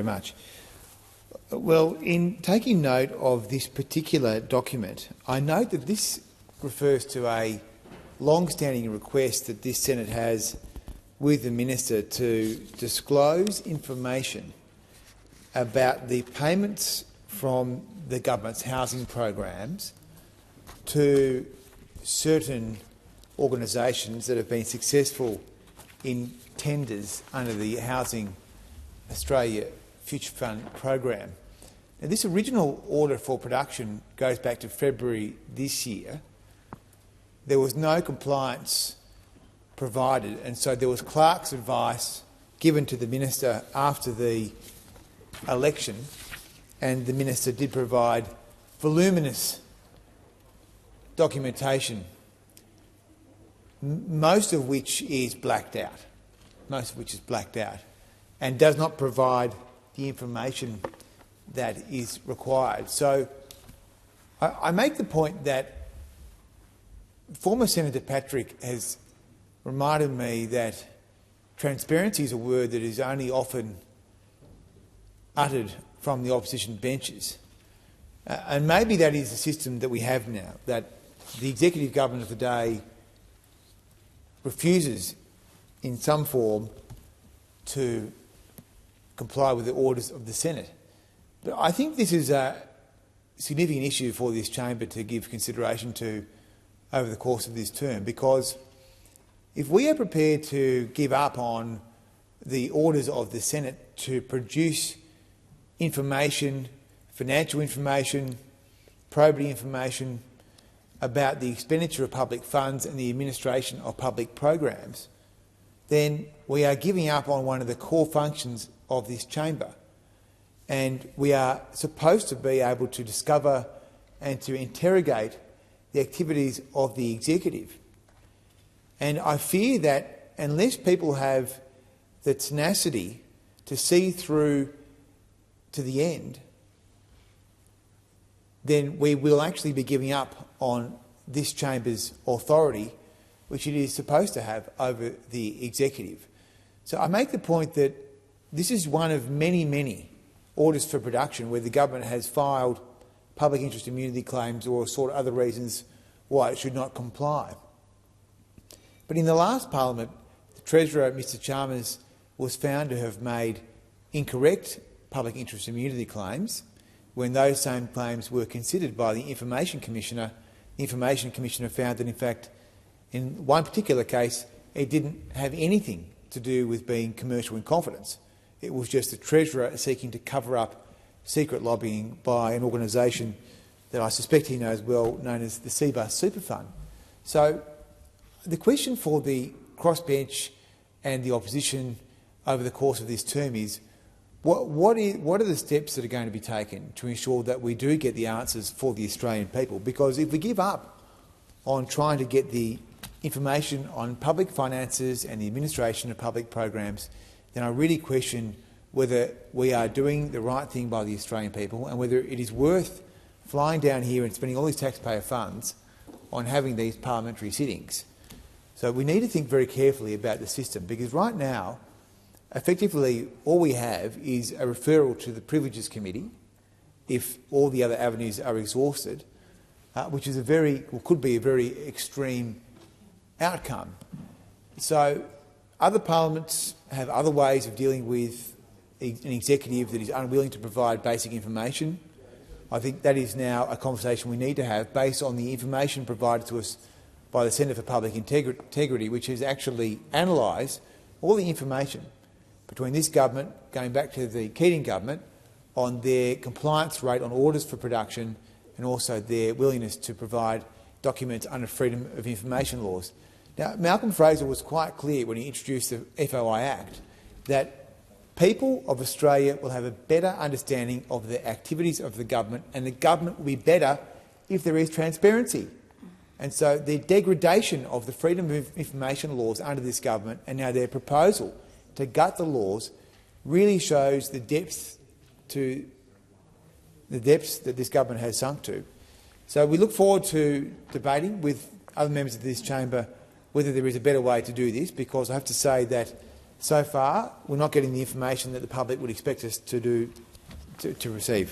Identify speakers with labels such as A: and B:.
A: much. Well, in taking note of this particular document, I note that this refers to a long-standing request that this Senate has with the Minister to disclose information about the payments from the government's housing programs to certain organisations that have been successful in tenders under the Housing Australia Future Fund program. Now, this original order for production goes back to February this year. There was no compliance provided, and so there was clerk's advice given to the Minister after the election, and the Minister did provide voluminous documentation, most of which is blacked out, and does not provide the information that is required. So I make the point that former Senator Patrick has reminded me that transparency is a word that is only often uttered from the opposition benches. And maybe that is the system that we have now, that the executive government of the day refuses in some form to comply with the orders of the Senate. But I think this is a significant issue for this chamber to give consideration to over the course of this term, because if we are prepared to give up on the orders of the Senate to produce information, financial information, probity information about the expenditure of public funds and the administration of public programs, then we are giving up on one of the core functions of this chamber. And we are supposed to be able to discover and to interrogate the activities of the executive. And I fear that unless people have the tenacity to see through to the end, then we will actually be giving up on this chamber's authority, which it is supposed to have over the executive. So I make the point that this is one of many, many orders for production where the government has filed public interest immunity claims or sought other reasons why it should not comply. But in the last parliament, the Treasurer, Mr Chalmers, was found to have made incorrect public interest immunity claims when those same claims were considered by the Information Commissioner. The Information Commissioner found that, in fact, in one particular case, it didn't have anything to do with being commercial in confidence. It was just the Treasurer seeking to cover up secret lobbying by an organisation that I suspect he knows well, known as the CBUS Super Fund. So the question for the crossbench and the opposition over the course of this term is, what are the steps that are going to be taken to ensure that we do get the answers for the Australian people? Because if we give up on trying to get the information on public finances and the administration of public programs, then I really question whether we are doing the right thing by the Australian people and whether it is worth flying down here and spending all these taxpayer funds on having these parliamentary sittings. So we need to think very carefully about the system, because right now, effectively, all we have is a referral to the Privileges Committee if all the other avenues are exhausted, which is could be a very extreme outcome. So other parliaments have other ways of dealing with an executive that is unwilling to provide basic information. I think that is now a conversation we need to have based on the information provided to us by the Centre for Public Integrity, which has actually analysed all the information between this government, going back to the Keating government, on their compliance rate on orders for production and also their willingness to provide documents under Freedom of Information laws. Now, Malcolm Fraser was quite clear when he introduced the FOI Act that people of Australia will have a better understanding of the activities of the government, and the government will be better if there is transparency. And so the degradation of the Freedom of Information laws under this government and now their proposal to gut the laws really shows the depths that this government has sunk to. So we look forward to debating with other members of this chamber whether there is a better way to do this, because I have to say that so far we're not getting the information that the public would expect us to receive.